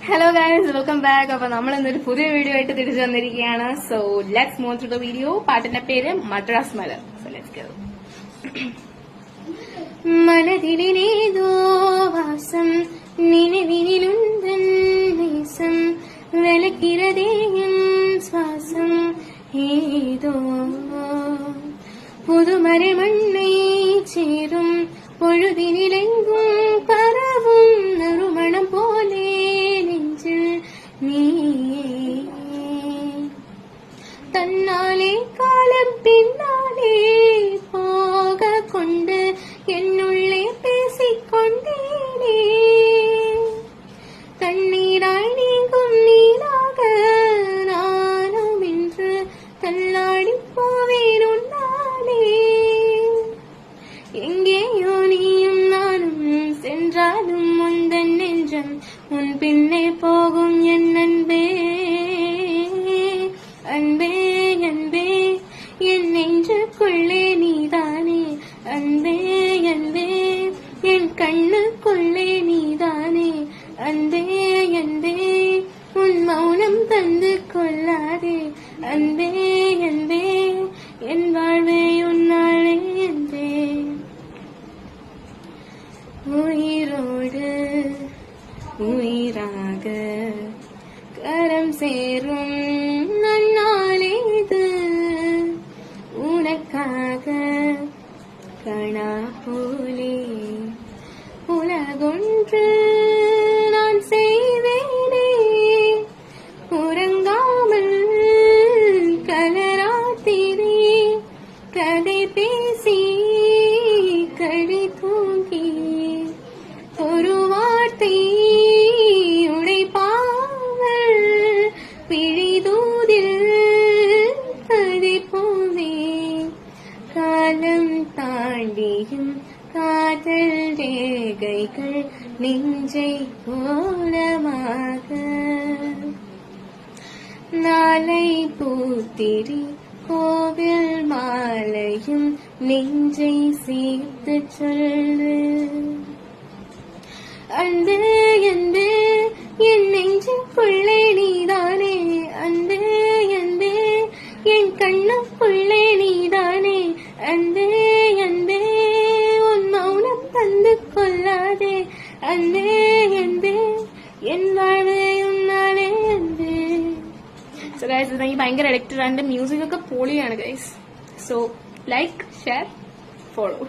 Hello guys, welcome back. അപ്പോൾ നമ്മൾ ഇന്നൊരു പുതിയ വീഡിയോ ആയിട്ട് തിരിച്ചു വന്നിരിക്കുകയാണ്. So let's move to the video. പാട്ടിന്റെ പേര് Madras Malar. So let's go. മനതിലേതോ വാസം നിലവിലുണ്ടൻ നേസം വിലക്കിരതേയും ശ്വാസം ഏതോ പുതുമര മണ്ണை ചേരും പൊഴുതിനിലെങ്കും പറവും നറുമണം പോലെ നെഞ്ചിൽ നീ തന്നാലെ കാലം പിന്നാലെ പോക കൊണ്ട് എന്നുള്ളേ പേസിക്കൊണ്ടേനേ കണ്ണീരായി നീങ്കും നീനാക നാനും ഇன்று തള്ളാടിപ്പോവേൻ உன்னாலே எங்கேயோ நீயும் நானும் சென்றாலும் முந்தன் நெஞ்சம் உன் பின்னே போகும் என் அன்பே அன்பே அன்பே என் நெஞ்சுக்குள்ளே நீதானே அன்பே அன்பே என் கண்ணுக்குள்ளே நீதானே அன்பே அன்பே உன் மௌனம் தந்து கொள்ளாதே அன்பே அன்பே என் வாழ்வே உன்னாலே அன்பே உயிரோடு உயிராக கரம் சேரும் நன்னாளே இது உனக்காக கணா போலே உலகொன்று நான் செய்வேனே உறங்காமல் கலராத்திரே கதை பேசி கழி தூங்கி ஒரு வார்த்தை உடைப்பாமல் பிழிதூதில் கதை போவே காலம் தாண்டியும் காதல் ரேகைகள் நெஞ்சை கோலமாக நாளை பூத்திரி கோவில் மாலையும் நெஞ்சை சேர்த்து சொல்லு அன்பே அன்பே என் நெஞ்சுக்குள்ளே நீதானே அன்பே அன்பே என் கண்ணுக்குள்ளே நீதானே அன்பே அன்பே உன் மௌனம் தந்து கொள்ளாதே அன்பே அன்பே என் வாழ்வே ഉന്നാലേ അன்பേ. സോ ഗൈസ് ഇതെനിക്ക് ഭയങ്കര അഡിക്റ്റഡ് ആണ്. മ്യൂസിക് ഒക്കെ പൊളിയാണ് guys. So like share follow.